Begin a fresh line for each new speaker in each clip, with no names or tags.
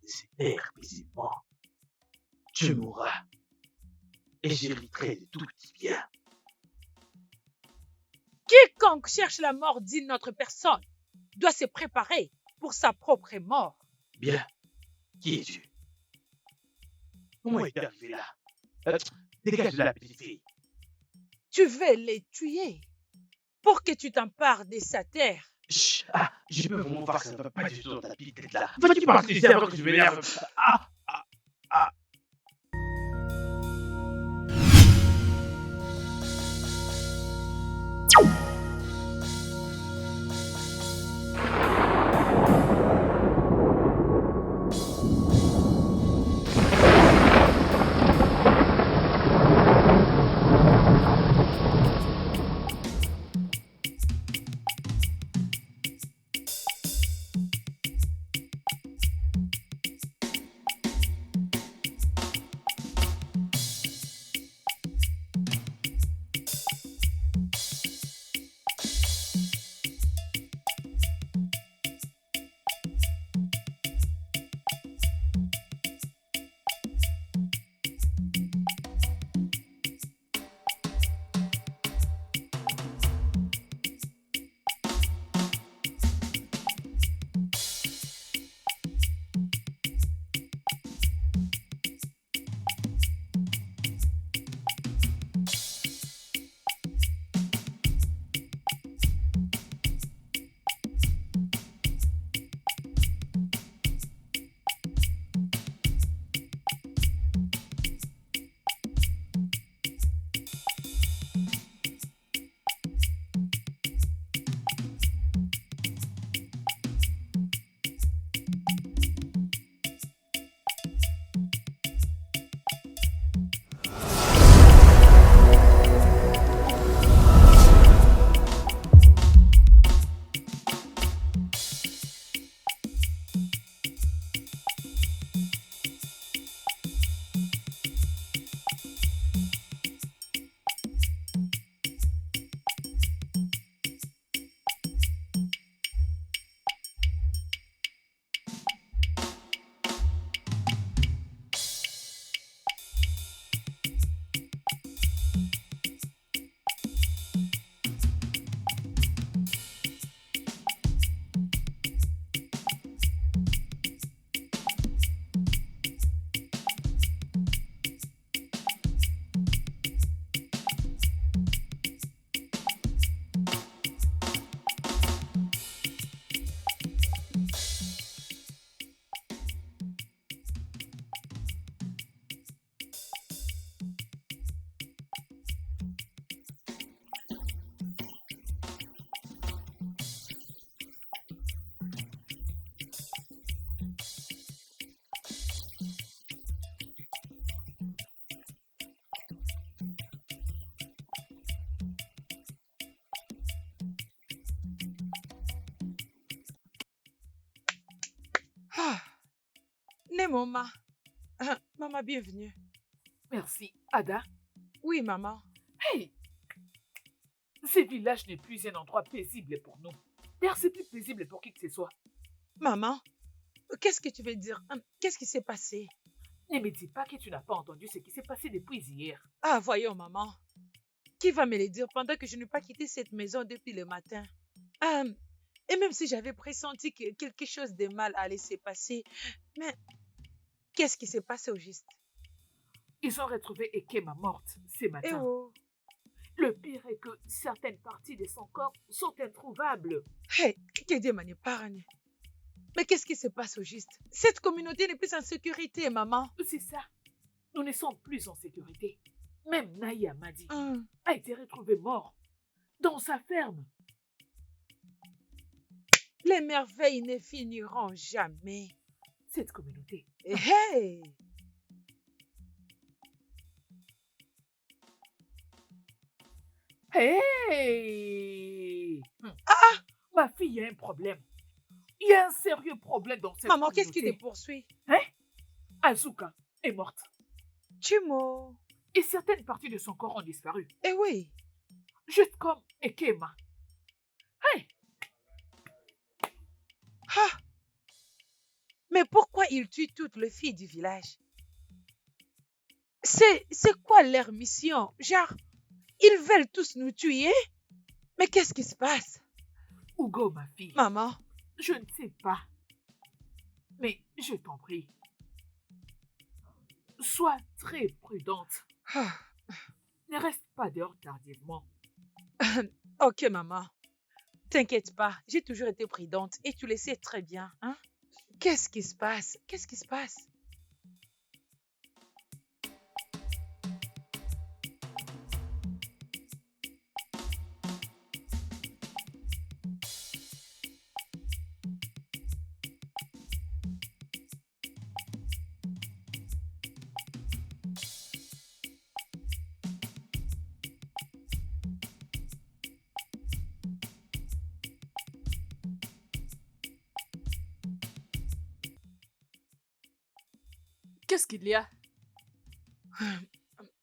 Laisser taire paisiblement. Tu mourras et j'hériterai de tout qui vient.
Quiconque cherche la mort d'une autre personne doit se préparer pour sa propre mort.
Bien. Qui es-tu? Comment es-tu arrivé là? Dégage de la petite fille.
Tu veux les tuer pour que tu t'empares de sa terre.
Chut, je peux vraiment voir que ça ne va pas du tout dans ta petite tête là. Vas-tu partir ici avant que je m'énerve?
Nemoma. Maman, bienvenue.
Merci. Ada?
Oui, maman.
Hey! Ce village n'est plus un endroit paisible pour nous. D'ailleurs, c'est plus paisible pour qui que ce soit.
Maman, qu'est-ce que tu veux dire? Qu'est-ce qui s'est passé?
Ne me dis pas que tu n'as pas entendu ce qui s'est passé depuis hier.
Ah, voyons, maman. Qui va me le dire pendant que je n'ai pas quitté cette maison depuis le matin? Euh, et même si j'avais pressenti que quelque chose de mal allait se passer, mais qu'est-ce qui s'est passé au juste?
Ils ont retrouvé Ekema morte ce
Eh
matin.
oh!
Le pire est que certaines parties de son corps sont introuvables.
Hey, que Dieu m'en épargne. Mais qu'est-ce qui se passe au juste? Cette communauté n'est plus en sécurité, maman.
C'est ça. Nous ne sommes plus en sécurité. Même Naï Amadi
Hum,
a été retrouvé mort dans sa ferme.
Les merveilles ne finiront jamais.
Cette communauté.
Hey!
Hey!
Ah!
Ma fille a un problème. Il y a un sérieux problème dans cette
Maman,
communauté.
qu'est-ce qui te poursuit?
Azuka est morte.
Chumo.
Et certaines parties de son corps ont disparu.
Eh oui.
Juste comme Ekema. Hey!
Ah! Mais pourquoi ils tuent toutes les filles du village? C'est quoi leur mission? Genre, ils veulent tous nous tuer? Mais qu'est-ce qui se passe?
Hugo, ma fille.
Maman,
Je ne sais pas. Mais je t'en prie. Sois très prudente.
ah,
Ne reste pas dehors tardivement.
ok maman, t'inquiète pas, j'ai toujours été prudente et tu le sais très bien, hein? Qu'est-ce qui se passe? Qu'est-ce qui se passe?
Qu'est-ce qu'il y a?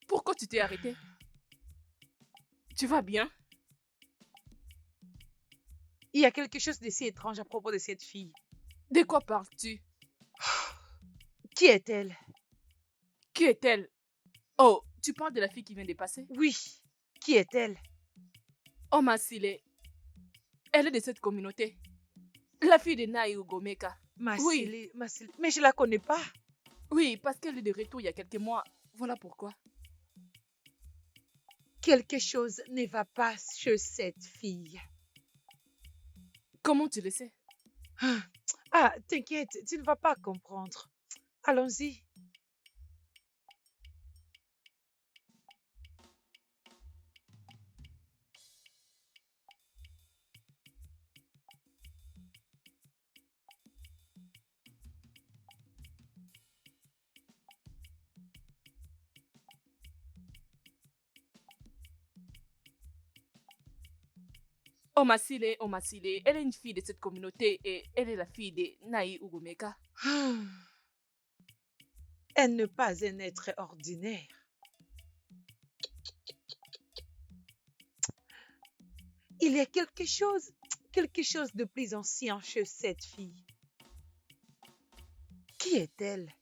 Pourquoi tu t'es arrêté? Tu vas bien?
Il y a quelque chose de si étrange à propos de cette fille.
De quoi parles-tu?
Qui est-elle?
Qui est-elle? Oh, tu parles de la fille qui vient de passer?
Oui, qui est-elle?
Oh, Masile. Elle est de cette communauté. La fille de Naï Ugomeka.
Masili, Masili. Mais je la connais pas.
Oui, parce qu'elle est de retour il y a quelques mois. Voilà pourquoi.
Quelque chose ne va pas chez cette fille.
Comment tu le sais?
Ah, t'inquiète, tu ne vas pas comprendre. Allons-y.
Oh, Masile, elle est une fille de cette communauté et elle est la fille de Naï Ugomeka.
Elle n'est pas un être ordinaire. Il y a quelque chose de plus ancien chez cette fille. Qui est-elle?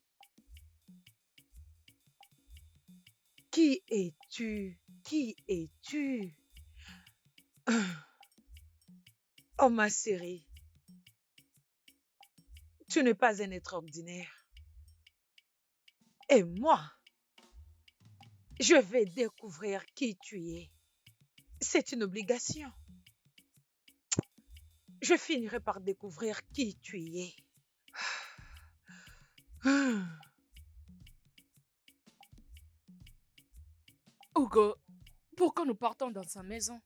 Qui es-tu? Qui es-tu? Oh ma chérie, tu n'es pas un être ordinaire. Et moi, je vais découvrir qui tu es. C'est une obligation. Je finirai par découvrir qui tu es.
Hugo, pourquoi nous partons dans sa maison?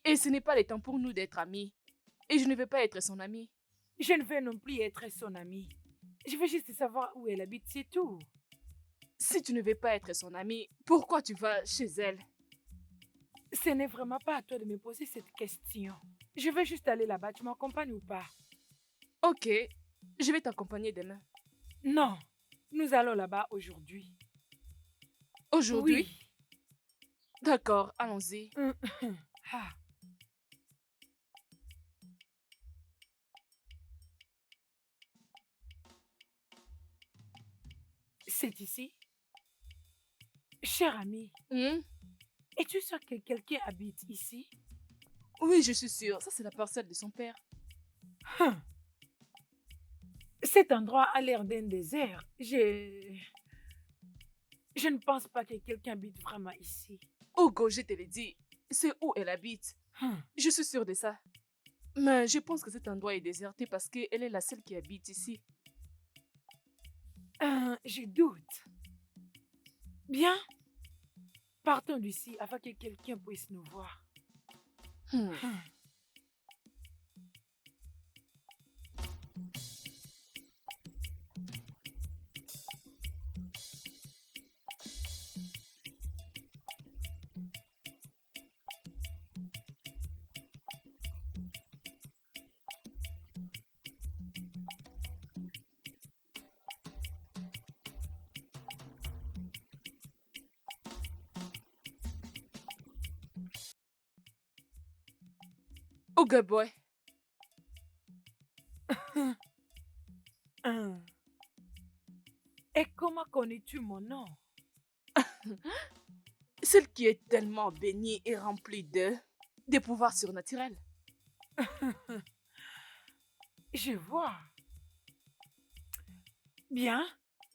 Et ce n'est pas le temps pour nous d'être amis. Et je ne veux pas être son amie.
Je ne veux non plus être son amie. Je veux juste savoir où elle habite, c'est tout.
Si tu ne veux pas être son amie, pourquoi tu vas chez elle?
Ce n'est vraiment pas à toi de me poser cette question. Je veux juste aller là-bas, tu m'accompagnes ou pas?
Ok, je vais t'accompagner demain.
Non, nous allons là-bas aujourd'hui.
Aujourd'hui?
Oui.
D'accord, allons-y.
Ah. C'est ici? Cher ami,
Hmm?
es-tu
Es-tu sûr que quelqu'un habite ici?
Oui, je suis sûre. Ça, c'est la parcelle de son père.
Hum, Cet endroit a l'air d'un désert. Je ne pense pas que quelqu'un habite vraiment ici.
Hugo, je te l'ai dit. C'est où elle habite.
Hum,
Je suis sûre de ça. Mais je pense que cet endroit est déserté parce qu'elle est la seule qui habite ici.
Je doute. Bien, partons d'ici afin que quelqu'un puisse nous voir.
Hmm.
Hum.
Hugo boy.
Hum. Et comment connais-tu mon nom?
Celle qui est tellement bénie et remplie des pouvoirs surnaturels.
Je vois. Bien,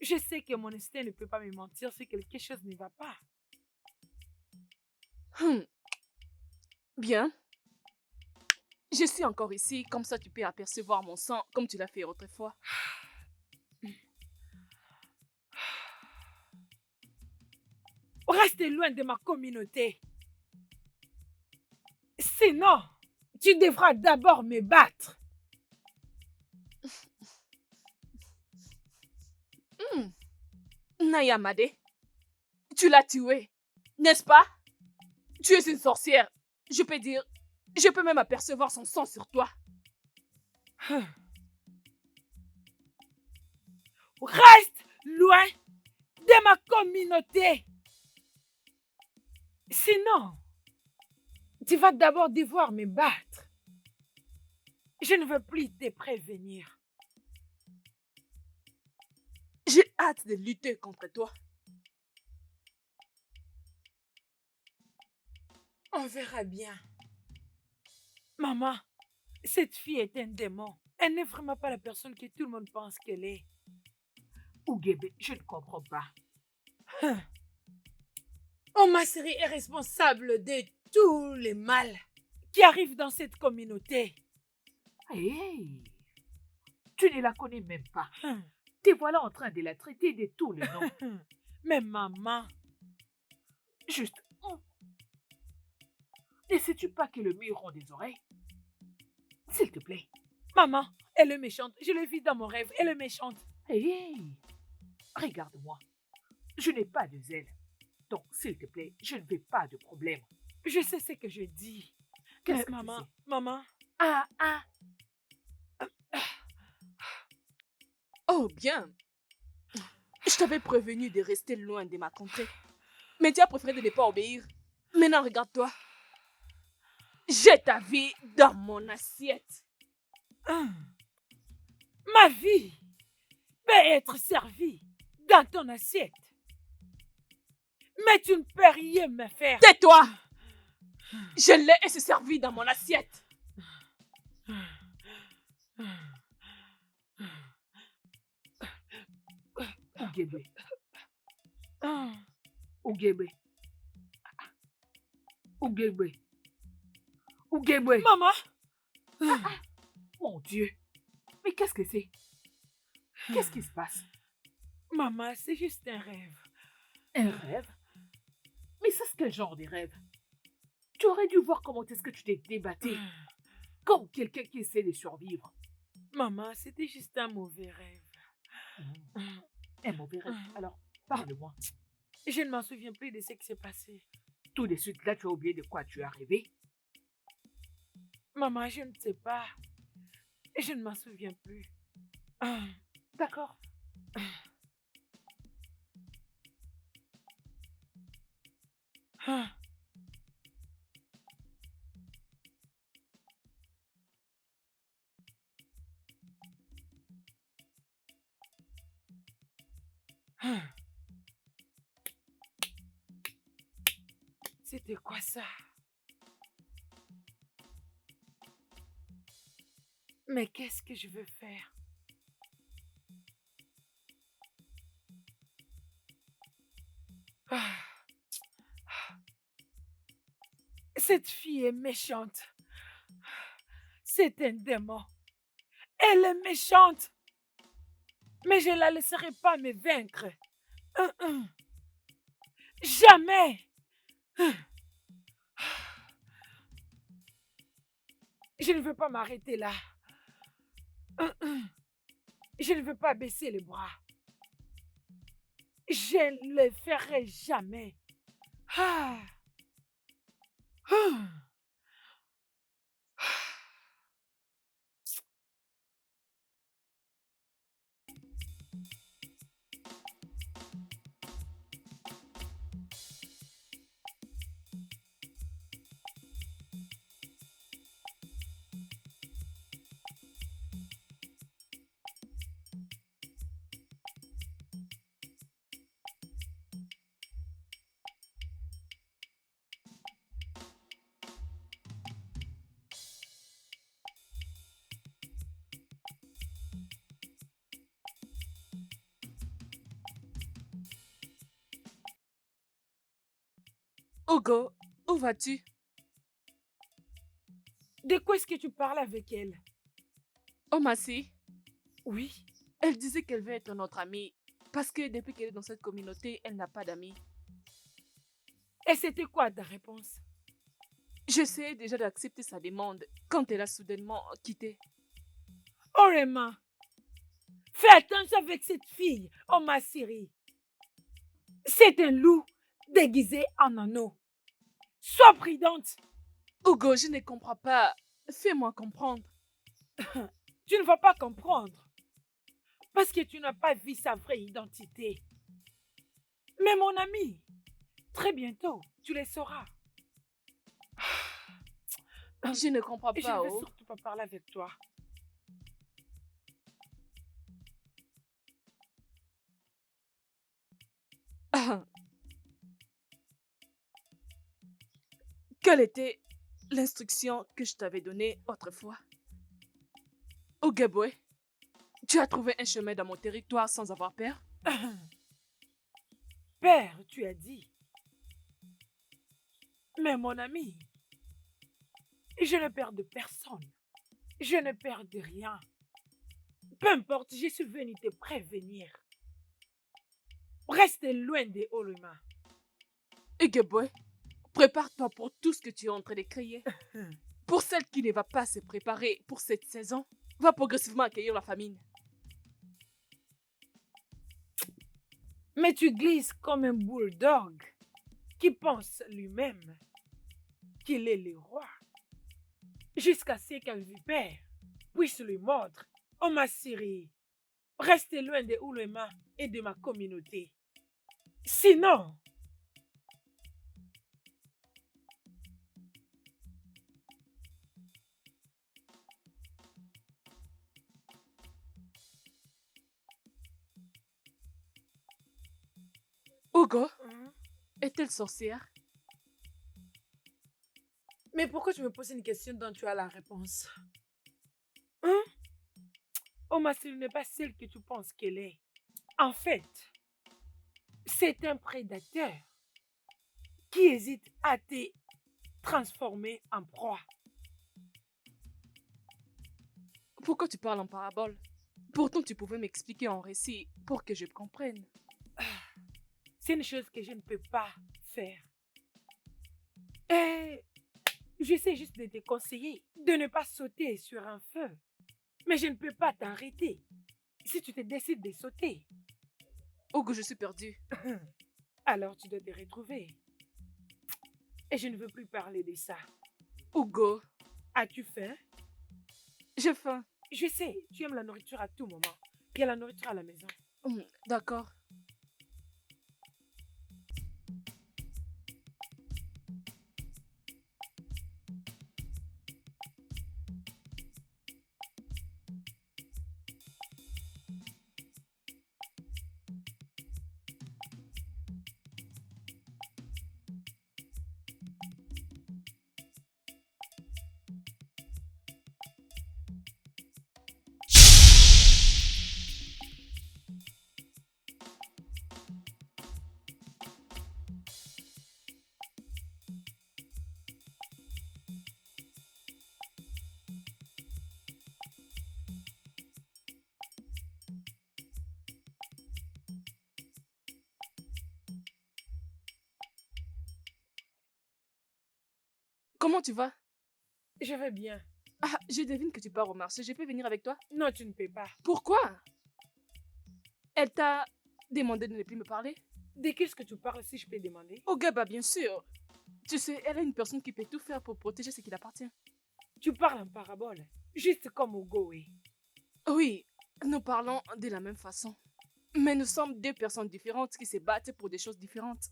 je sais que mon instinct ne peut pas me mentir si quelque chose ne va pas.
Hmm. Bien. Je suis encore ici, comme ça tu peux apercevoir mon sang comme tu l'as fait autrefois.
Reste loin de ma communauté. Sinon, tu devras d'abord me battre.
Hmm. Nayamade, tu l'as tué, n'est-ce pas? Tu es une sorcière. Je peux dire, je peux même apercevoir son sang sur toi.
Reste loin de ma communauté. Sinon, tu vas d'abord devoir me battre. Je ne veux plus te prévenir.
J'ai hâte de lutter contre toi.
On verra bien. Maman, cette fille est un démon. Elle n'est vraiment pas la personne que tout le monde pense qu'elle est.
Ougebe, je ne comprends pas.
Oma Seri est responsable de tous les mal qui arrivent dans cette communauté.
Hey, tu ne la connais même pas.
Hum,
Te voilà en train de la traiter de tous les noms.
hum. Mais maman,
Juste, ne sais-tu pas que le mur rond des oreilles? S'il te plaît.
maman, elle est méchante. Je l'ai vue dans mon rêve. Elle est méchante.
Hey, regarde-moi. Je n'ai pas de zèle. Donc, s'il te plaît, je ne veux pas de problème.
Je sais ce que je dis.
Qu'est-ce
Mais
que tu
maman,
sais?
maman.
Ah.
Oh, bien. Je t'avais prévenu de rester loin de ma contrée. Mais tu as préféré de ne pas obéir. Maintenant, regarde-toi. J'ai ta vie dans mon assiette.
Ma vie peut être servie dans ton assiette. Mais tu ne peux rien me faire.
Tais-toi. Je l'ai et c'est servi dans mon assiette.
Ougebe. Ougebe. Ougebe. Ougebe.
Maman,
Mon Dieu. Mais qu'est-ce que c'est? Qu'est-ce qui se passe?
maman, c'est juste un rêve.
Un rêve? Mais ça, c'est quel genre de rêve? Tu aurais dû voir comment est-ce que tu t'es débattu. Comme quelqu'un qui essaie de survivre.
Maman, c'était juste un mauvais rêve.
Un mauvais rêve. Alors, parle-moi.
Je ne m'en souviens plus de ce qui s'est passé.
Tout de suite, là, tu as oublié de quoi tu es arrivé.
Maman, je ne sais pas. Je ne m'en souviens plus.
D'accord.
C'était quoi ça? Mais qu'est-ce que je veux faire? Ah, cette fille est méchante. C'est un démon. Elle est méchante. Mais je ne la laisserai pas me vaincre. Jamais. Je ne veux pas m'arrêter là. Je ne veux pas baisser les bras. Je ne le ferai jamais. Ah. Ah.
Hugo, où vas-tu?
De quoi est-ce que tu parles avec elle?
Oh, Massy,
Oui.
elle disait qu'elle veut être notre amie parce que depuis qu'elle est dans cette communauté, elle n'a pas d'amis.
Et c'était quoi ta réponse?
J'essayais déjà d'accepter sa demande quand elle a soudainement quitté.
Oh, Emma, fais attention avec cette fille, oh ma chérie. C'est un loup déguisé en anneau. Sois prudente.
Hugo, je ne comprends pas. Fais-moi comprendre.
Tu ne vas pas comprendre. Parce que tu n'as pas vu sa vraie identité. Mais mon ami, très bientôt, tu le sauras.
Je ne comprends
Et je
pas,
ne veux
oh.
surtout pas parler avec toi.
Quelle était l'instruction que je t'avais donnée autrefois? Ogebwe, tu as trouvé un chemin dans mon territoire sans avoir peur?
Père, tu as dit. Mais mon ami, je ne perds de personne. Je ne perds de rien. Peu importe, je suis venu te prévenir. Reste loin des Oluma.
Ogebwe, prépare-toi pour tout ce que tu es en train de créer. Pour celle qui ne va pas se préparer pour cette saison, va progressivement accueillir la famine.
Mais tu glisses comme un bulldog qui pense lui-même qu'il est le roi. Jusqu'à ce qu'un vipère puisse lui mordre. Oh ma chérie, reste loin des Oluma et de ma communauté. Sinon,
Hugo, est-elle sorcière?
Mais pourquoi tu me poses une question dont tu as la réponse? Hein? Oh ma chérie n'est pas celle que tu penses qu'elle est. En fait, c'est un prédateur qui hésite à te transformer en proie.
Pourquoi tu parles en parabole? Pourtant, tu pouvais m'expliquer en récit pour que je comprenne.
C'est une chose que je ne peux pas faire. Et j'essaie juste de te conseiller de ne pas sauter sur un feu. Mais je ne peux pas t'arrêter si tu te décides de sauter.
Hugo, je suis perdue.
Alors tu dois te retrouver. Et je ne veux plus parler de ça.
Hugo,
As-tu faim?
j'ai faim.
Je sais, tu aimes la nourriture à tout moment. Il y a la nourriture à la maison.
D'accord. Comment tu vas?
Je vais bien.
Ah, je devine que tu pars au marché. Je peux venir avec toi?
Non, tu ne peux pas.
Pourquoi? Elle t'a demandé de ne plus me parler?
De qu'est-ce que tu parles si je peux demander?
Oh, Gaba, bien sûr. Tu sais, elle est une personne qui peut tout faire pour protéger ce qui l'appartient.
Tu parles en parabole. Juste comme Ogowe.
Oui, nous parlons de la même façon. Mais nous sommes deux personnes différentes qui se battent pour des choses différentes.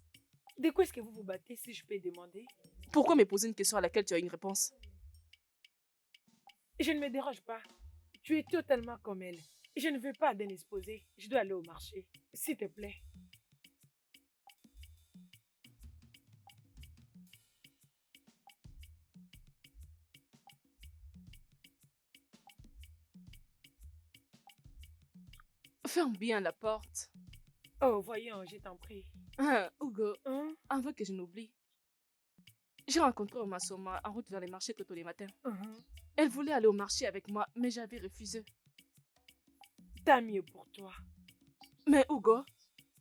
De quoi est-ce que vous vous battez si je peux demander?
Pourquoi me poser une question à laquelle tu as une réponse?
Je ne me dérange pas. Tu es totalement comme elle. Je ne veux pas d'indisposé. Je dois aller au marché. S'il te plaît.
Ferme bien la porte.
Oh, voyons, je t'en prie.
Ah, Hugo,
Hein?
avant que je n'oublie, j'ai rencontré Oma Soma en route vers les marchés tôt les matins.
Mhm.
Elle voulait aller au marché avec moi, mais j'avais refusé.
Tant mieux pour toi.
Mais Hugo,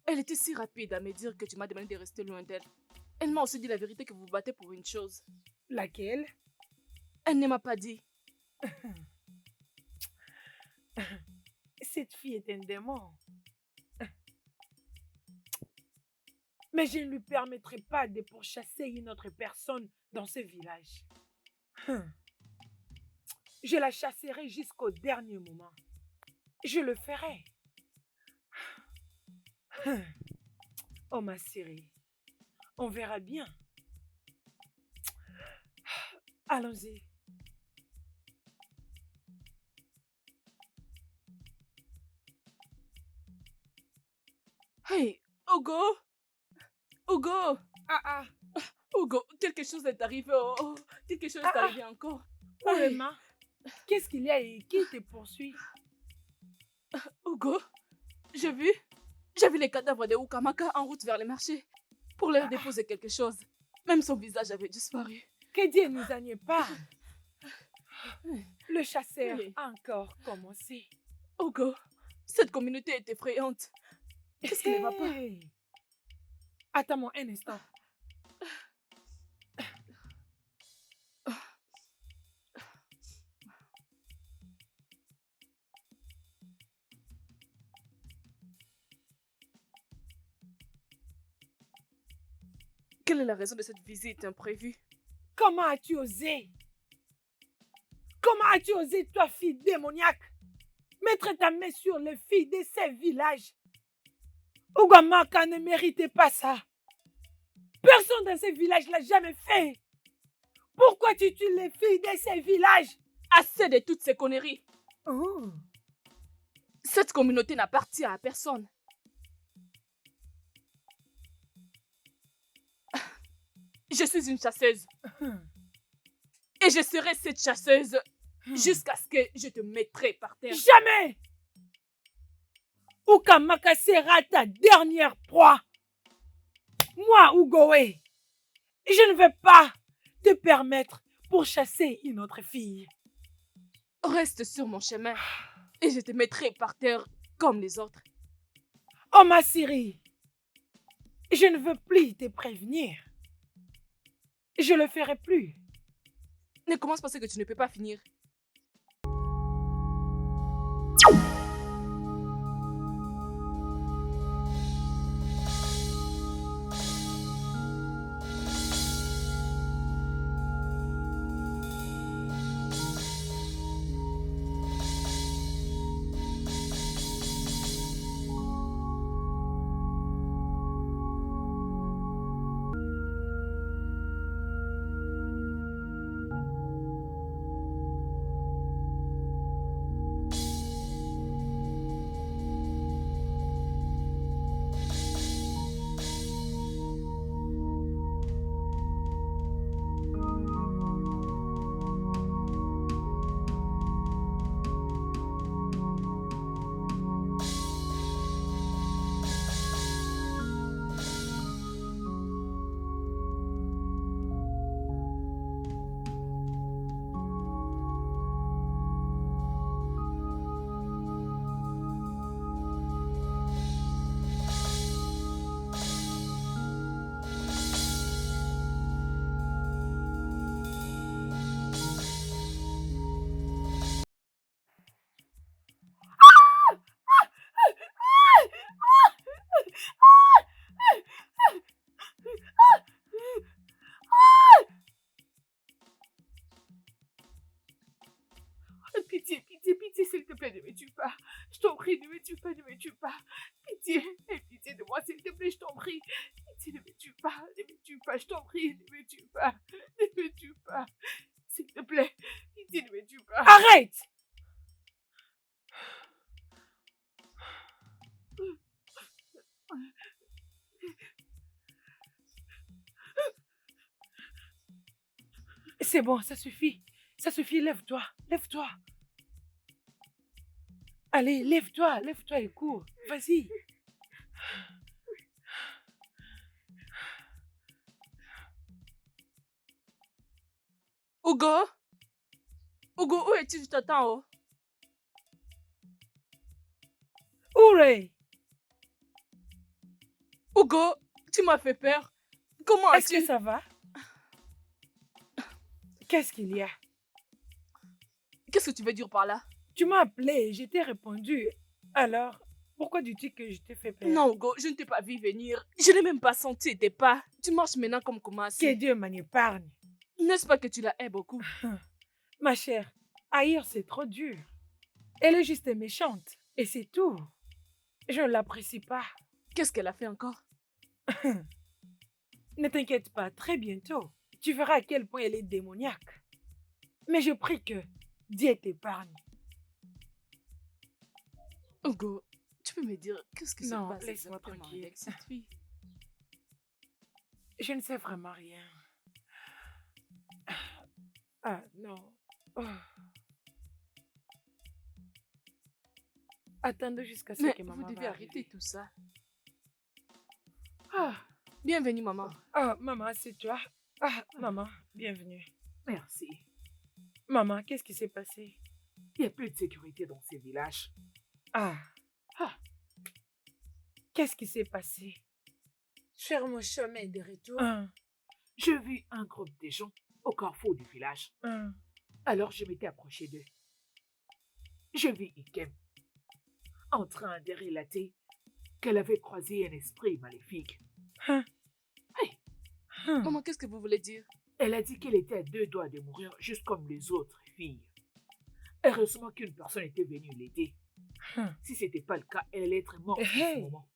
elle était si rapide à me dire que tu m'as demandé de rester loin d'elle. Elle m'a aussi dit la vérité que vous vous battez pour une chose.
Laquelle?
Elle ne m'a pas dit.
Cette fille est un démon. Mais je ne lui permettrai pas de pourchasser une autre personne dans ce village. Je la chasserai jusqu'au dernier moment. Je le ferai. Oh ma chérie, on verra bien. Allons-y.
Hey, Hugo! Hugo!
Ah,
Hugo, quelque chose est arrivé. Oh, quelque chose est arrivé encore.
où est Emma? Qu'est-ce qu'il y a et qui te poursuit?
Hugo, j'ai vu les cadavres de Ukamaka en route vers le marché pour leur déposer quelque chose. Même son visage avait disparu.
Que Dieu nous en épargne. Le chasseur
Oui.
a encore commencé.
Hugo, cette communauté est effrayante. Qu'est-ce qui ne va pas?
Hey! Attends-moi un instant.
Quelle est la raison de cette visite imprévue?
Comment as-tu osé? Comment as-tu osé, toi, fille démoniaque, mettre ta main sur les filles de ces villages? Ougamaka ne méritait pas ça. Personne dans ces villages l'a jamais fait. Pourquoi tu tues les filles de ces villages?
Assez de toutes ces conneries.
Oh.
Cette communauté n'appartient à personne. Je suis une chasseuse. Et je serai cette chasseuse jusqu'à ce que je te mettrai par terre.
Jamais! Ukamaka sera ta dernière proie. Moi, Ugoe, je ne vais pas te permettre pour chasser une autre fille.
Reste sur mon chemin et je te mettrai par terre comme les autres.
Oh ma Siri, je ne veux plus te prévenir. Je le ferai plus.
Ne commence pas ce que tu ne peux pas finir.
Pitié, pitié, pitié, s'il te plaît, ne me tue pas. Je t'en prie, ne me tue pas, ne me tue pas. Pitié, aie pitié de moi, s'il te plaît, je t'en prie. Pitié, ne me tue pas, ne me tue pas, je t'en prie, ne me tue pas, ne me tue pas. S'il te plaît, pitié, ne me tue pas.
Arrête! C'est bon, ça suffit. Ça suffit, lève-toi, lève-toi. Allez, lève-toi, lève-toi et cours. Vas-y.
Hugo? Hugo, où es-tu? Je t'attends, oh.
Ouré!
Hugo, tu m'as fait peur. Comment
Est-ce que
as-tu...
ça va? Qu'est-ce qu'il y a?
Qu'est-ce que tu veux dire par là?
Tu m'as appelé et je t'ai répondu. Alors, pourquoi dis-tu que je t'ai fait peur?
Non, Hugo, je ne t'ai pas vu venir. Je n'ai même pas senti tes pas. Tu marches maintenant comme comment
Que Dieu m'en épargne.
N'est-ce pas que tu la hais beaucoup?
Ma chère, haïr c'est trop dur. Elle est juste méchante. Et c'est tout. Je ne l'apprécie pas.
Qu'est-ce qu'elle a fait encore?
Ne t'inquiète pas, très bientôt, tu verras à quel point elle est démoniaque. Mais je prie que Dieu t'épargne.
Hugo, tu peux me dire qu'est-ce qui se
Non,
passe
laisse-moi
exactement
tranquille.
avec cette fille?
Je ne sais vraiment rien. Ah non. Oh. Attendez jusqu'à ce
Mais
que
vous
maman
devez
va
arrêter
arriver.
tout ça.
Ah,
Bienvenue, maman.
maman, c'est toi. Ah, maman, bienvenue.
Merci.
Maman, qu'est-ce qui s'est passé?
Il n'y a plus de sécurité dans ces villages.
Ah, qu'est-ce qui s'est passé?
Sur mon chemin de retour,
J'ai vu un groupe de gens au carrefour du village. Alors je m'étais approché d'eux. Je vis Ikem en train de relater qu'elle avait croisé un esprit maléfique.
Maman, qu'est-ce que vous voulez dire?
Elle a dit qu'elle était à 2 doigts de mourir, juste comme les autres filles. Heureusement qu'une personne était venue l'aider. Si ce n'était pas le cas, elle allait être morte en ce
Hey.
moment.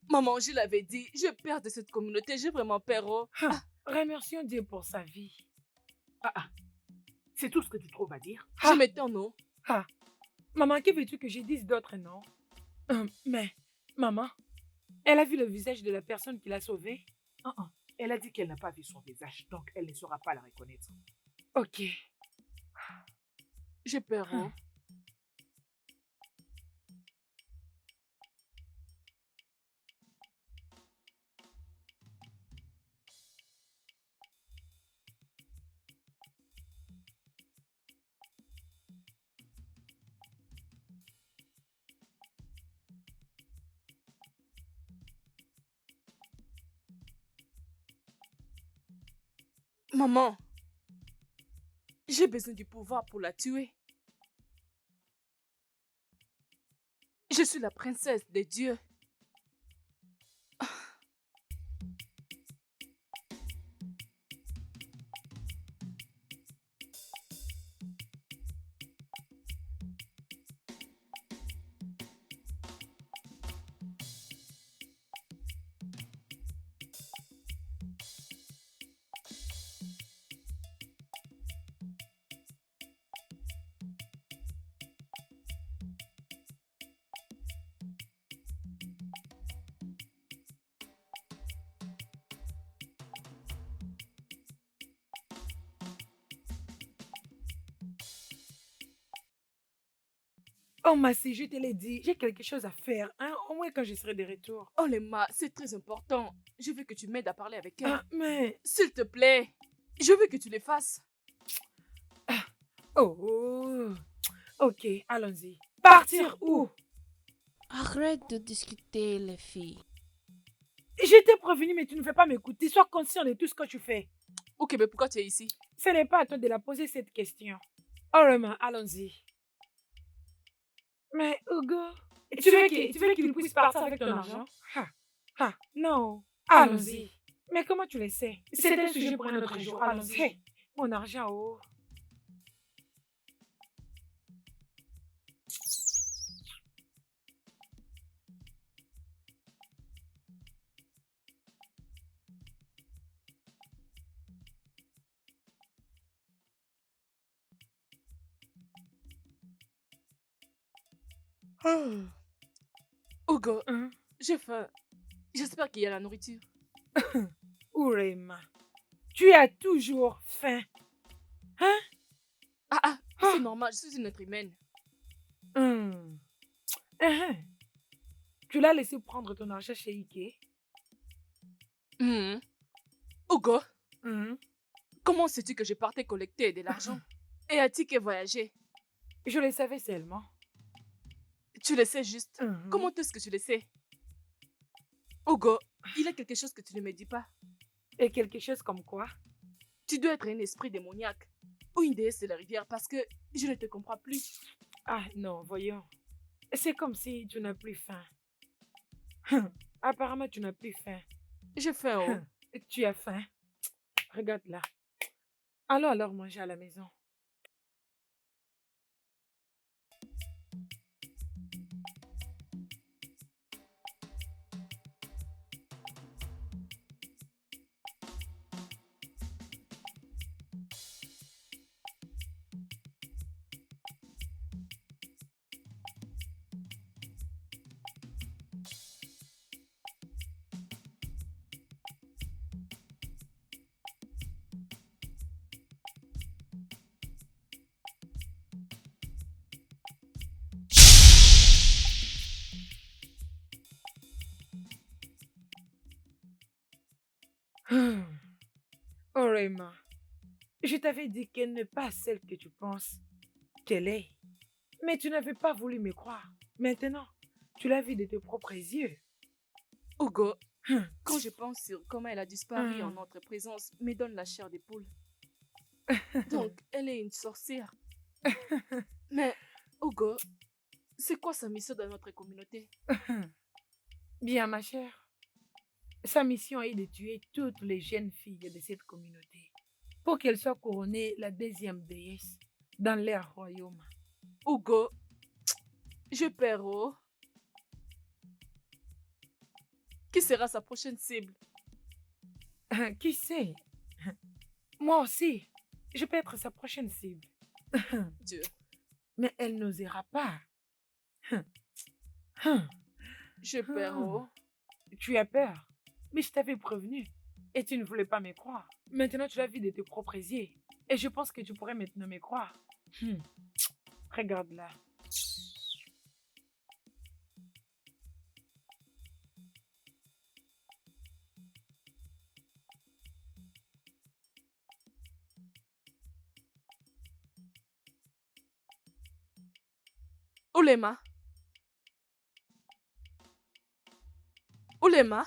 Maman, je l'avais dit, j'ai peur de cette communauté, j'ai vraiment peur, oh.
Remercions Dieu pour sa vie.
C'est tout ce que tu trouves à dire?
Je m'étends, non?
Maman, que veux-tu que je dise d'autre, non? Mais, maman, elle a vu le visage de la personne qui l'a sauvée?
Elle a dit qu'elle n'a pas vu son visage, donc elle ne saura pas la reconnaître.
Ok.
J'ai peur, oh. Maman, j'ai besoin du pouvoir pour la tuer. Je suis la princesse des dieux.
Oh, Massy, je te l'ai dit, j'ai quelque chose à faire, hein, au moins quand je serai de retour.
Oh, Lema, c'est très important. Je veux que tu m'aides à parler avec elle.
Mais...
S'il te plaît, je veux que tu le fasses.
Oh, ok, allons-y. Partir où?
Arrête de discuter, les filles.
Je t'ai prévenu, mais tu ne veux pas m'écouter. Sois conscient de tout ce que tu fais.
Ok, mais pourquoi tu es ici?
Ce n'est pas à toi de la poser cette question. Heureusement, allons-y. Mais Hugo, tu veux qu'il puisse partir avec ton argent? Non. Allons-y. Mais comment tu le sais? C'est un sujet pour un autre jour. Allons-y. Mon argent, oh.
Hugo,
Hein?
j'ai faim. J'espère qu'il y a la nourriture.
Urema, tu as toujours faim. Hein?
Ah,
Ah.
c'est normal, je suis une être humaine.
Hum. Hein. Tu l'as laissé prendre ton argent chez Ike?
Hugo,
Hum.
comment sais-tu que je partais collecter de l'argent et à ticket voyager?
Je le savais seulement.
Tu le sais juste. Comment est-ce que tu le sais? Hugo, il y a quelque chose que tu ne me dis pas.
Et quelque chose comme quoi?
Tu dois être un esprit démoniaque ou une déesse de la rivière parce que je ne te comprends plus.
Ah non, voyons. C'est comme si tu n'as plus faim. Apparemment, tu n'as plus faim.
J'ai faim, oh.
Tu as faim? Regarde là. Allons alors manger à la maison. Orema, je t'avais dit qu'elle n'est pas celle que tu penses qu'elle est. Mais tu n'avais pas voulu me croire. Maintenant, tu l'as vue de tes propres yeux.
Hugo, quand je pense sur comment elle a disparu en notre présence, me donne la chair des poules. Donc, elle est une sorcière. Mais, Hugo, c'est quoi sa mission dans notre communauté?
Bien, ma chère. Sa mission est de tuer toutes les jeunes filles de cette communauté pour qu'elle soit couronnée la deuxième déesse dans leur royaume.
Hugo, je perds, oh. Qui sera sa prochaine cible?
Qui sait? Moi aussi, je peux être sa prochaine cible.
Dieu.
Mais elle n'osera pas.
Je perds, oh.
Tu as peur, mais je t'avais prévenu et tu ne voulais pas me croire. Maintenant, tu l'as vu de tes propres yeux et je pense que tu pourrais maintenant me croire. Regarde là.
Ulema. Ulema.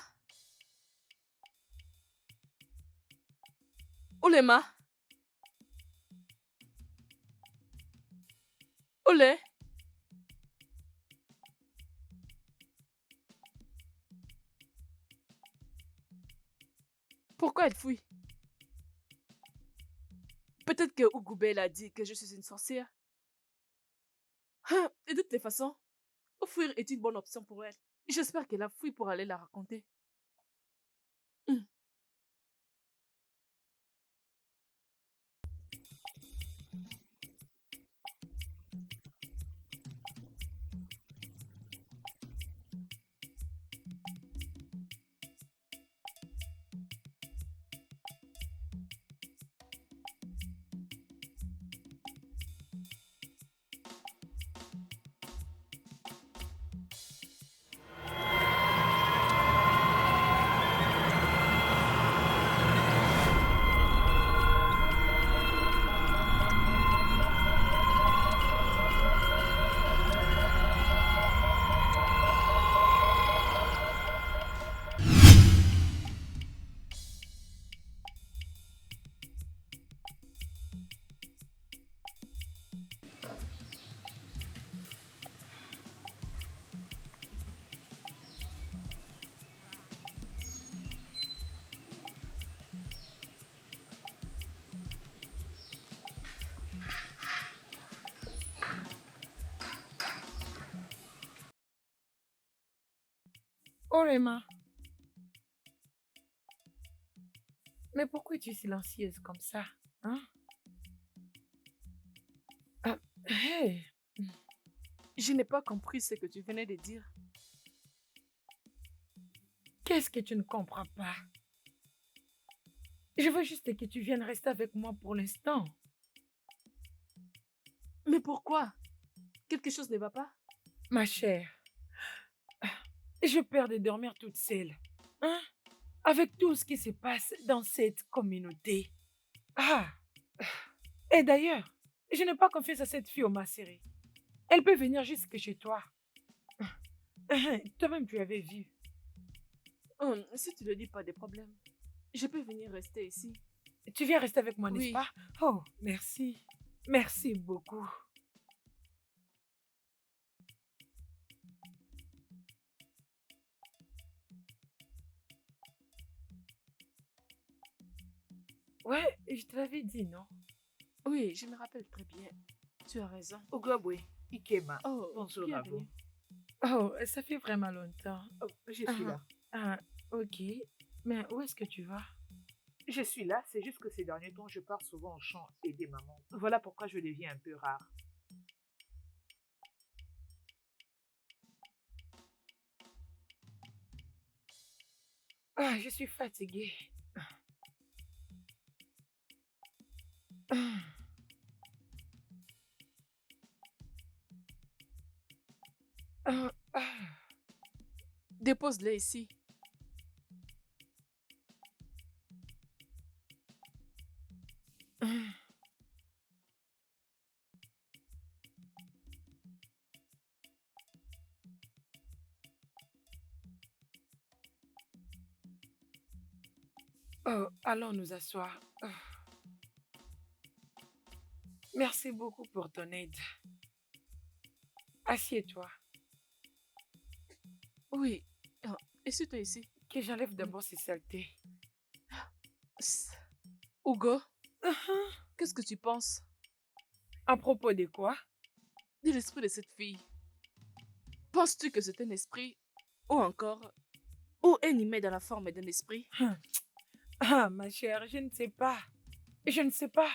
Ulema. Ule. Pourquoi elle fuit? Peut-être que Ougoubel a dit que je suis une sorcière. Et de toutes les façons, fuir est une bonne option pour elle. J'espère qu'elle a fui pour aller la raconter.
Orema. Mais pourquoi tu es silencieuse comme ça, hein? Hey.
Je n'ai pas compris ce que tu venais de dire.
Qu'est-ce que tu ne comprends pas? Je veux juste que tu viennes rester avec moi pour l'instant.
Mais pourquoi? Quelque chose ne va pas?
Ma chère, j'ai peur de dormir toute seule. Hein? Avec tout ce qui se passe dans cette communauté. Ah! Et d'ailleurs, je n'ai pas confiance à cette fille au Masséré. Elle peut venir jusque chez toi. Toi-même, tu avais vu.
Si tu le dis, pas de problème. Je peux venir rester ici.
Tu viens rester avec moi, n'est-ce
Oui.
pas? Oh, merci. Merci beaucoup. Ouais, je te l'avais dit, non?
Oui, je me rappelle très bien. Tu as raison.
Ogobwe, Ikema.
Oh,
Bonjour à vous.
bienvenue.
Oh, ça fait vraiment longtemps.
Oh, je suis
Ah,
là.
ah, ok. Mais où est-ce que tu vas?
Je suis là, c'est juste que ces derniers temps, je pars souvent au champ aider maman. Voilà pourquoi je deviens un peu rare.
Ah, je suis fatiguée. Ah, ah, ah.
Dépose-le ici.
Oh, allons nous asseoir. Ah. Merci beaucoup pour ton aide. Assieds-toi.
Oui. Assieds-toi ici.
Que j'enlève d'abord ces saletés.
Psst. Hugo,
Ah,
qu'est-ce que tu penses
à propos de quoi?
de l'esprit de cette fille? Penses-tu que c'est un esprit ou encore ou animé dans la forme d'un esprit?
Ah, ma chère, je ne sais pas. Je ne sais pas.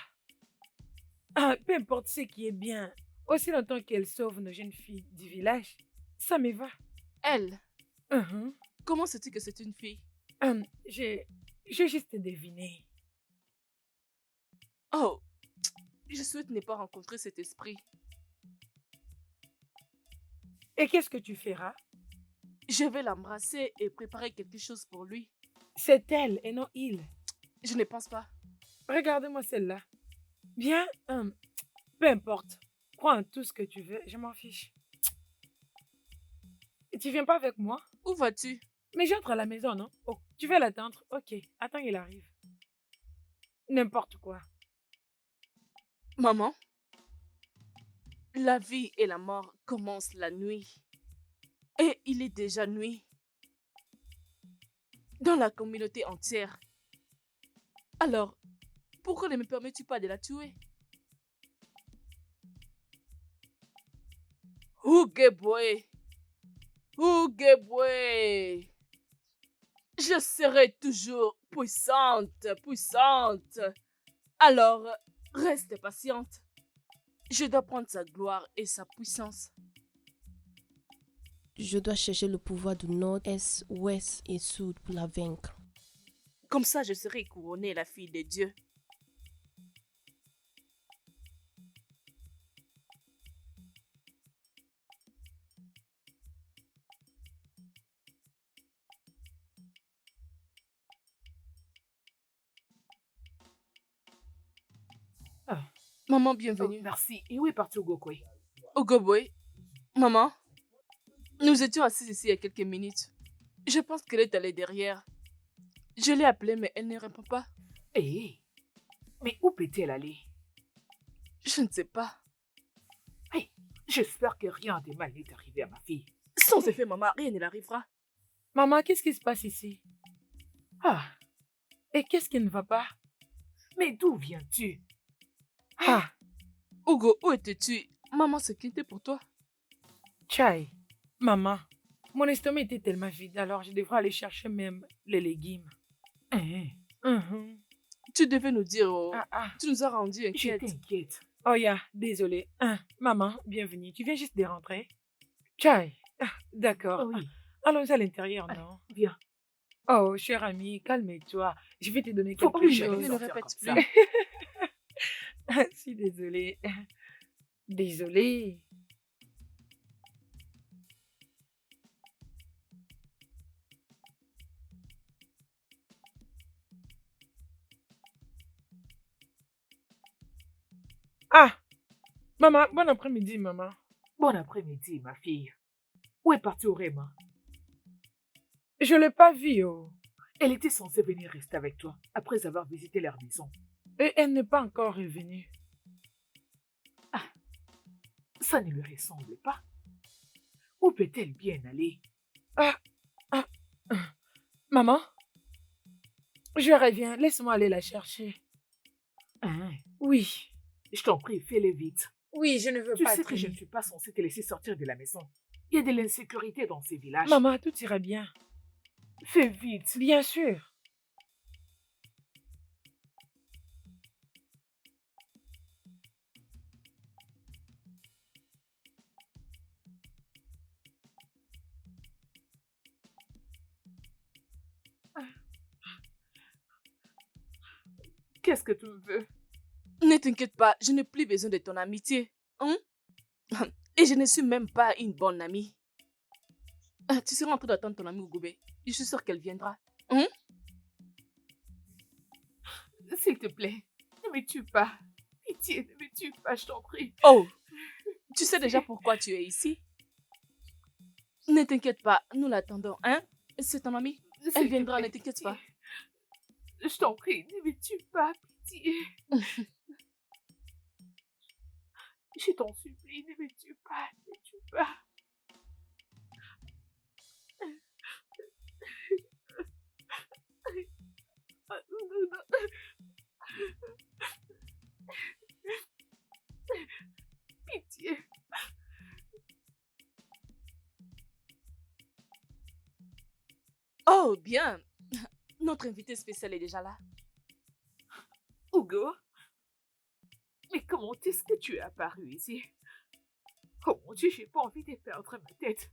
Ah, peu importe ce qui est bien. Aussi longtemps qu'elle sauve nos jeunes filles du village, ça me va.
Elle,
Mhm.
comment sais-tu que c'est une fille?
J'ai juste deviné.
Oh, je souhaite ne pas rencontrer cet esprit.
Et qu'est-ce que tu feras?
Je vais l'embrasser et préparer quelque chose pour lui.
C'est elle et non il.
Je ne pense pas.
Regarde-moi celle-là. Bien, peu importe. Prends tout ce que tu veux, je m'en fiche. Et tu viens pas avec moi?
Où vas-tu?
Mais j'entre à la maison, non? Oh, tu veux l'attendre? Ok, attends qu'il arrive. N'importe quoi.
Maman, la vie et la mort commencent la nuit. Et il est déjà nuit. Dans la communauté entière. Alors, pourquoi ne me permets-tu pas de la tuer? Huguebwe! Huguebwe! Je serai toujours puissante, puissante. Alors, reste patiente. Je dois prendre sa gloire et sa puissance.
Je dois chercher le pouvoir du nord, est, ouest et sud pour la vaincre.
Comme ça, je serai couronnée la fille de Dieu.
Ah.
Maman,
Oh,
bienvenue.
merci. Et où est parti Ogokwe?
Ogoboy, maman, nous étions assis ici il y a quelques minutes. Je pense qu'elle est allée derrière. Je l'ai appelée, mais elle ne répond pas.
Eh, mais où peut-elle aller?
Je ne sais pas.
Hey, j'espère que rien de mal n'est arrivé à ma fille.
Sans effet, maman, rien ne l'arrivera.
Maman, qu'est-ce qui se passe ici?
Ah,
Et qu'est-ce qui ne va pas?
mais d'où viens-tu?
Ah,
Hugo, où étais-tu? Maman s'inquiétait pour toi.
Chai, maman, mon estomac était tellement vide, alors je devrais aller chercher même les légumes.
Hein,
Mhm.
Tu devais nous dire, oh,
Ah, ah,
tu nous as rendu
je
inquiètes.
t'inquiète.
Oh, yeah, désolé. Maman, bienvenue. Tu viens juste de rentrer? Chai. D'accord.
Oh oui,
Allons à l'intérieur,
allez,
non?
viens.
Oh, cher ami, calme-toi. Je vais te donner
Faut
quelque
plus
chose.
jamais
ne le
sortir
répète
comme
plus.
ça.
Je suis désolée. Désolée. Ah, maman, bon après-midi, maman.
Bon après-midi, ma fille. Où est partie Urema?
Je l'ai pas vue, oh.
Elle était censée venir rester avec toi après avoir visité leur maison.
Et elle n'est pas encore revenue.
Ça ne lui ressemble pas. Où peut-elle bien aller?
Ah, ah, maman, je reviens. Laisse-moi aller la chercher.
Hein?
Oui.
Je t'en prie, fais-le vite.
Oui, je ne veux
Tu
pas
sais que je ne
crier.
suis pas censée te laisser sortir de la maison. Il y a de l'insécurité dans ces villages.
Maman, tout ira bien.
Fais vite.
Bien sûr.
Qu'est-ce que tu veux?
Ne t'inquiète pas, je n'ai plus besoin de ton amitié. Hein? Et je ne suis même pas une bonne amie. Tu seras en train d'attendre ton amie Ougoubé. Je suis sûre qu'elle viendra. Hein?
S'il te plaît, ne me tue pas. Pitié, ne me tue pas, je t'en prie.
Oh, tu sais déjà pourquoi tu es ici? Ne t'inquiète pas, nous l'attendons. Hein? C'est ton amie?
S'il
Elle
te
viendra,
plaît,
ne t'inquiète
pitié.
pas.
Je t'en prie, ne me tue pas, pitié. Je t'en supplie, ne me tue pas, ne me tue pas. Pitié.
Oh, bien. Notre invité spécial est déjà là.
Hugo, mais comment est-ce que tu es apparu ici? Oh mon Dieu, j'ai pas envie de perdre ma tête.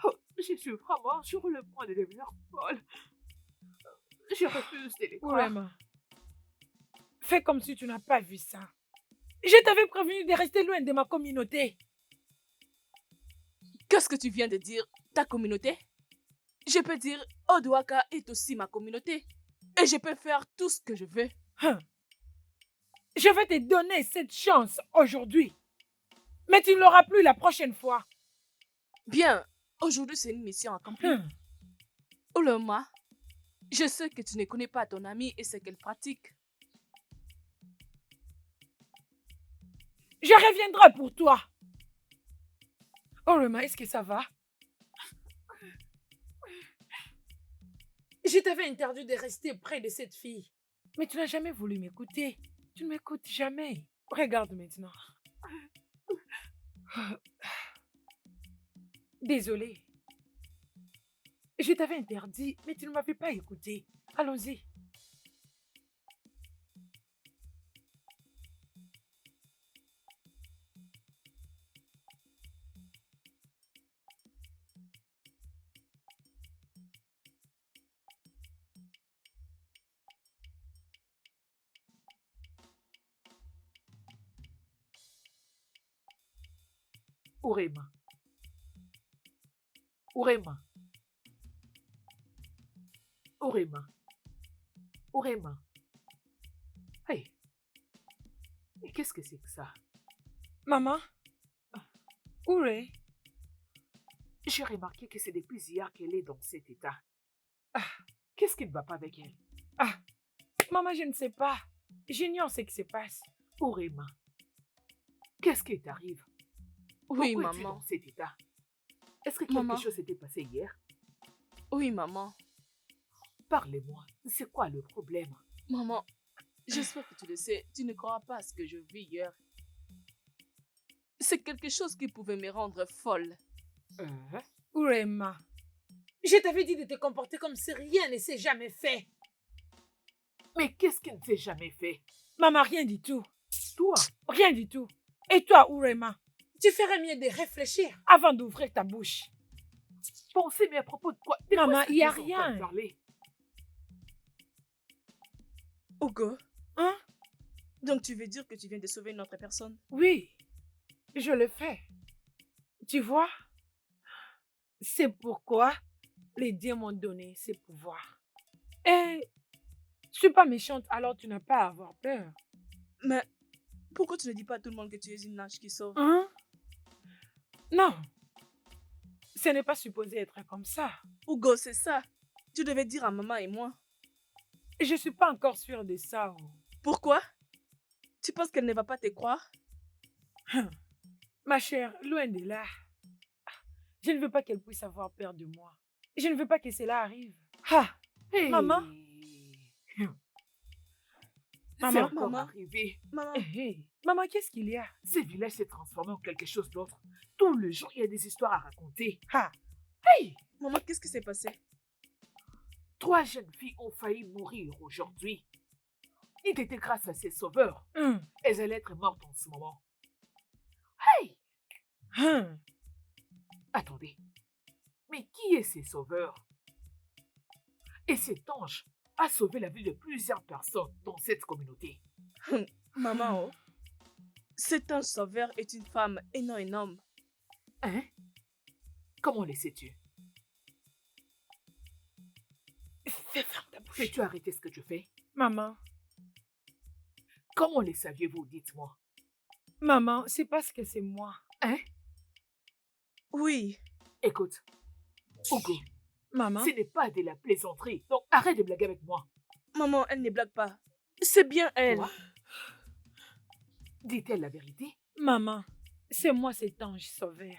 Oh, je suis vraiment sur le point de devenir folle. Je refuse de les croire.
Urema, fais comme si tu n'as pas vu ça. Je t'avais prévenu de rester loin de ma communauté.
Qu'est-ce que tu viens de dire? Ta communauté? Je peux dire Odouaka est aussi ma communauté. Et je peux faire tout ce que je veux.
Je vais te donner cette chance aujourd'hui. Mais tu ne l'auras plus la prochaine fois.
Bien, aujourd'hui c'est une mission accomplie. Oulema, je sais que tu ne connais pas ton amie et ce qu'elle pratique.
Je reviendrai pour toi. Urema, est-ce que ça va? Je t'avais interdit de rester près de cette fille. Mais tu n'as jamais voulu m'écouter. Tu ne m'écoutes jamais. Regarde maintenant. Désolée. Je t'avais interdit, mais tu ne m'avais pas écouté. Allons-y.
Urema. Urema. Urema. Urema. Hey. Mais qu'est-ce que c'est que ça?
Maman? Ure?
J'ai remarqué que c'est depuis hier qu'elle est dans cet état. Qu'est-ce qui ne va pas avec elle?
Maman, je ne sais pas. J'ignore ce qui se passe.
Urema. Qu'est-ce qui t'arrive?
Oui,
Pourquoi es-tu
maman.
dans cet état? Est-ce que quelque
Maman.
chose s'était passé hier?
Oui, maman.
Parlez-moi. C'est quoi le problème?
Maman, j'espère que tu le sais. Tu ne crois pas à ce que je vis hier. C'est quelque chose qui pouvait me rendre folle.
Urema, je t'avais dit de te comporter comme si rien ne s'est jamais fait.
Mais qu'est-ce qui ne s'est jamais fait?
Maman, rien du tout.
toi.
Rien du tout. Et toi, Urema, tu ferais mieux de réfléchir avant d'ouvrir ta bouche.
Pensez, mais à propos de quoi? De quoi
Maman,
est-ce que
y a
tu es en train de
rien.
parler?
Hugo,
Hein?
donc tu veux dire que tu viens de sauver une autre personne?
Oui, je le fais. Tu vois? C'est pourquoi les dieux m'ont donné ces pouvoirs. Et je suis pas méchante, alors tu n'as pas à avoir peur.
Mais pourquoi tu ne dis pas à tout le monde que tu es une nage qui sauve?
Hein? Non, ce n'est pas supposé être comme ça.
Hugo, c'est ça. Tu devais dire à maman et moi.
Je suis pas encore sûre de ça. Oh.
Pourquoi? Tu penses qu'elle ne va pas te croire?
Ma chère, loin de là. Je ne veux pas qu'elle puisse avoir peur de moi. Je ne veux pas que cela arrive. Ah,
Hey.
Maman?
C'est
Maman?
encore
Maman?
arrivé.
Maman,
Hé, maman, qu'est-ce qu'il y a?
Ce village s'est transformé en quelque chose d'autre. Tout le jour, il y a des histoires à raconter.
Ah,
Hey!
maman, qu'est-ce qui s'est passé?
3 jeunes filles ont failli mourir aujourd'hui. Il était grâce à ces sauveurs. Elles allaient être mortes en ce moment. Hey! Attendez. Mais qui est ces sauveurs? Et cet ange a sauvé la vie de plusieurs personnes dans cette communauté.
Maman, oh. Cet ange sauveur est une femme et non un homme.
Hein? Comment le sais-tu?
Fais ferme ta bouche.
Peux-tu arrêter ce que tu fais?
Maman,
Comment le saviez-vous? Dites-moi.
maman, c'est parce que c'est moi.
Hein?
Oui,
Écoute, Hugo,
Maman,
ce n'est pas de la plaisanterie, donc arrête de blaguer avec moi.
maman, elle ne blague pas. C'est bien elle.
Quoi? Dit-elle la vérité?
maman, c'est moi cet ange sauveur.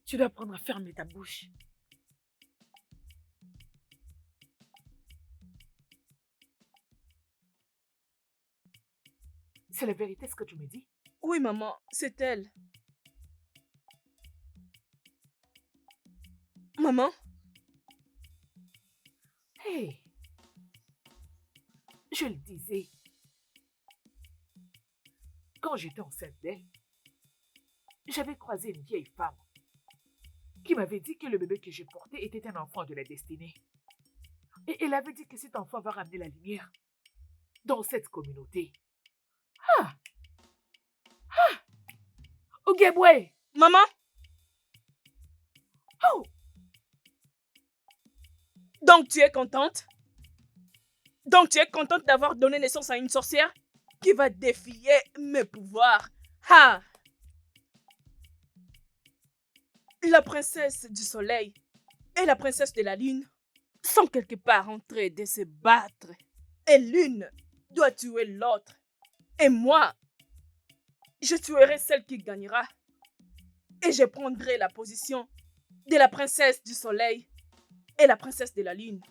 Tu dois apprendre à fermer ta bouche.
C'est la vérité ce que tu me dis?
Oui, maman, c'est elle. Maman,
Hey! Je le disais. Quand j'étais enceinte d'elle, j'avais croisé une vieille femme qui m'avait dit que le bébé que j'ai porté était un enfant de la destinée. Et elle avait dit que cet enfant va ramener la lumière dans cette communauté. Ah! Ah! Ogebwe!
maman,
Oh!
donc tu es contente? Donc tu es contente d'avoir donné naissance à une sorcière qui va défier mes pouvoirs? Ha! La princesse du soleil et la princesse de la lune sont quelque part en train de se battre. Et l'une doit tuer l'autre. Et moi, je tuerai celle qui gagnera. Et je prendrai la position de la princesse du soleil et la princesse de la lune.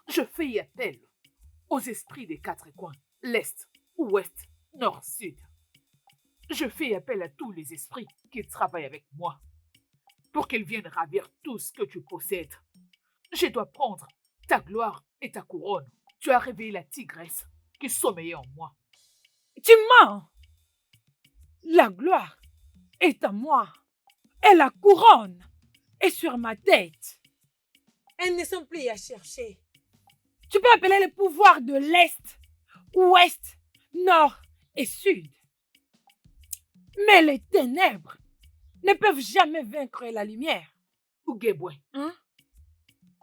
Je fais appel aux esprits des 4 coins, l'Est, Ouest, Nord, Sud. Je fais appel à tous les esprits qui travaillent avec moi pour qu'ils viennent ravir tout ce que tu possèdes. Je dois prendre ta gloire et ta couronne. Tu as réveillé la tigresse qui sommeillait en moi.
Tu mens! La gloire est à moi et la couronne est sur ma tête. Elles ne sont plus à chercher. Tu peux appeler les pouvoirs de l'Est, Ouest, Nord et Sud. Mais les ténèbres ne peuvent jamais vaincre la lumière.
Ougebouin,
Hein?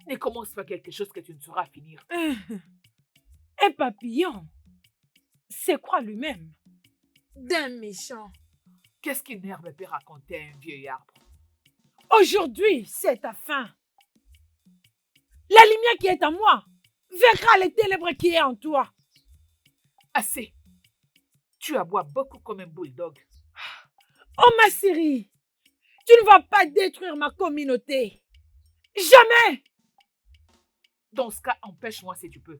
ne commence pas quelque chose que tu ne sauras finir.
Un papillon se croit lui-même d'un méchant.
Qu'est-ce qu'une herbe peut raconter à un vieil arbre?
Aujourd'hui, c'est ta fin. La lumière qui est en moi vaincra les ténèbres qui est en toi.
Assez. Tu aboies beaucoup comme un bulldog.
Oh ma chérie, tu ne vas pas détruire ma communauté. Jamais.
Dans ce cas, empêche-moi si tu peux.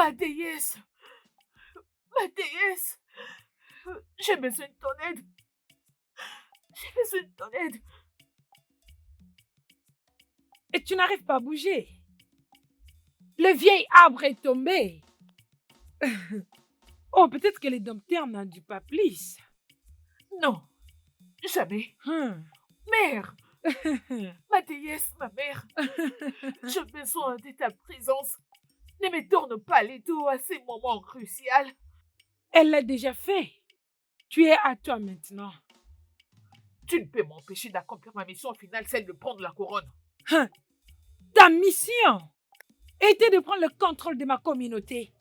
Ma déesse, ma déesse, j'ai besoin de ton aide. J'ai besoin de ton aide.
Et tu n'arrives pas à bouger. Le vieil arbre est tombé. Oh, peut-être que les dompteurs n'en disent pas plus.
Non, jamais. Mère, ma déesse, ma mère, j'ai besoin de ta présence. Ne me tourne pas les dos à ces moments cruciaux.
Elle l'a déjà fait. Tu es à toi maintenant.
Tu ne peux m'empêcher d'accomplir ma mission finale, celle de prendre la couronne.
Ta mission était de prendre le contrôle de ma communauté.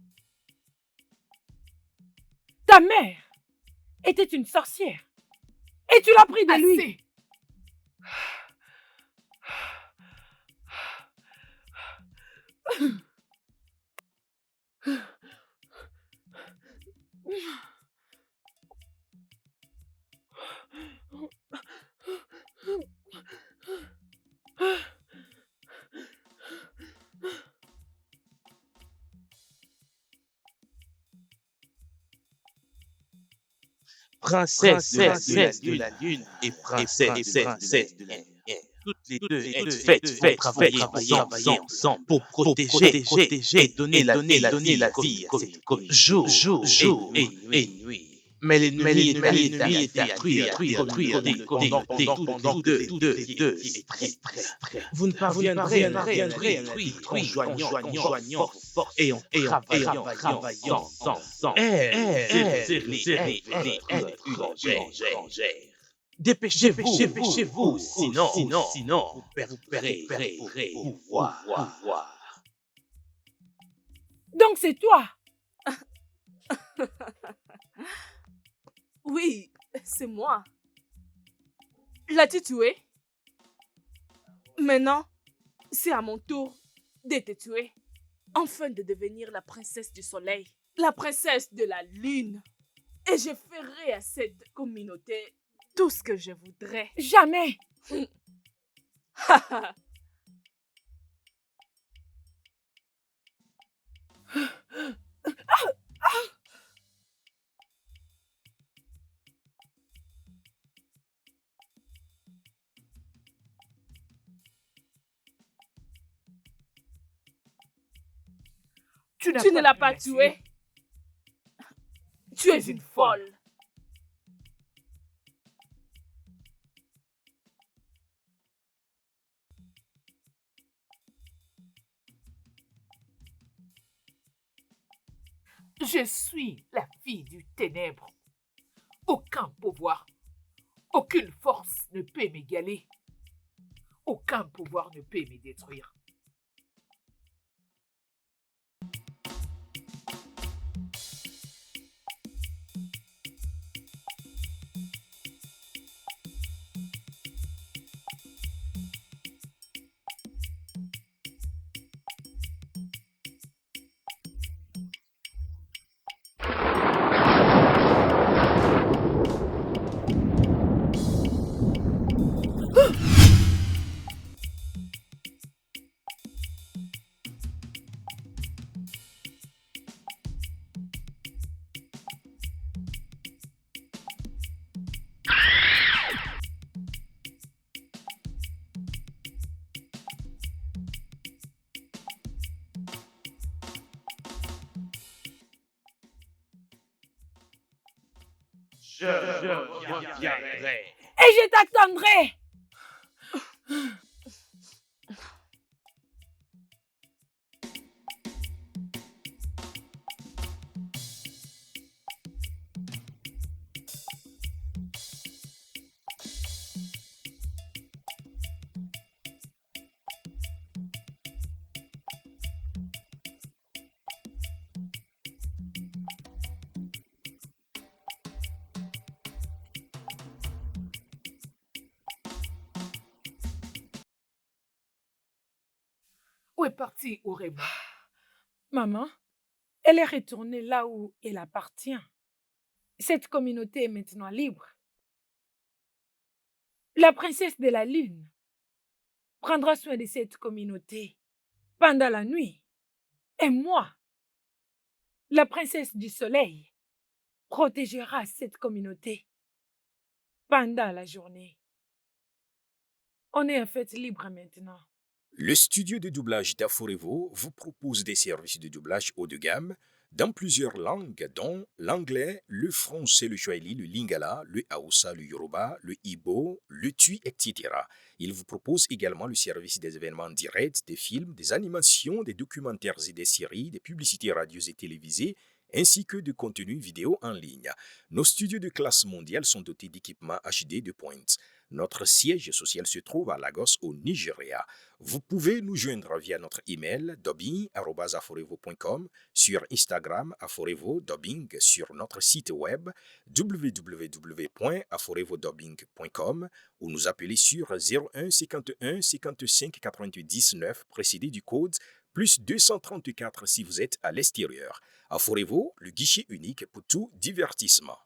Ta mère était une sorcière. Et tu l'as pris de lui.
Assez.
Princesse de la lune et princesse de la lumière. Toutes les deux êtes faites travailler ensemble pour protéger et donner la vie à cette commune. Jour et nuit. Mais l'ennemi est détruit pendant que tous deux étiez prêts. Vous ne parviendrez à rien détruire en joignant force et en travaillant ensemble. C'est étrangère. Dépêchez-vous, sinon vous perdrez vos pouvoirs.
Donc c'est toi.
Oui, c'est moi. L'as-tu tué? Maintenant, c'est à mon tour de te tuer. Afin de devenir la princesse du soleil, la princesse de la lune. Et je ferai à cette communauté tout ce que je voudrais.
Jamais.
Tu
Tu ne l'as pas tué. Tu es une folle.
Je suis la fille du ténèbre. Aucun pouvoir, aucune force ne peut m'égaler. Aucun pouvoir ne peut me détruire.
Je reviendrai.
Et je t'attendrai.
Où est partie Urema?
Maman, elle est retournée là où elle appartient. Cette communauté est maintenant libre. La princesse de la lune prendra soin de cette communauté pendant la nuit. Et moi, La princesse du soleil protégera cette communauté pendant la journée. On est en fait libre maintenant.
Le studio de doublage d'Aforevo vous propose des services de doublage haut de gamme dans plusieurs langues, dont l'anglais, le français, le swahili, le lingala, le haoussa, le yoruba, le ibo, le tui, etc. Il vous propose également le service des événements directs, des films, des animations, des documentaires et des séries, des publicités radios et télévisées, ainsi que de contenus vidéo en ligne. Nos studios de classe mondiale sont dotés d'équipements HD de pointe. Notre siège social se trouve à Lagos, au Nigeria. Vous pouvez nous joindre via notre email dubbing@aforevo.com, sur Instagram Aforevo Dubbing, sur notre site web www.aforevodubbing.com ou nous appeler sur 01 51 55 99 précédé du code plus 234 si vous êtes à l'extérieur. Aforevo, le guichet unique pour tout divertissement.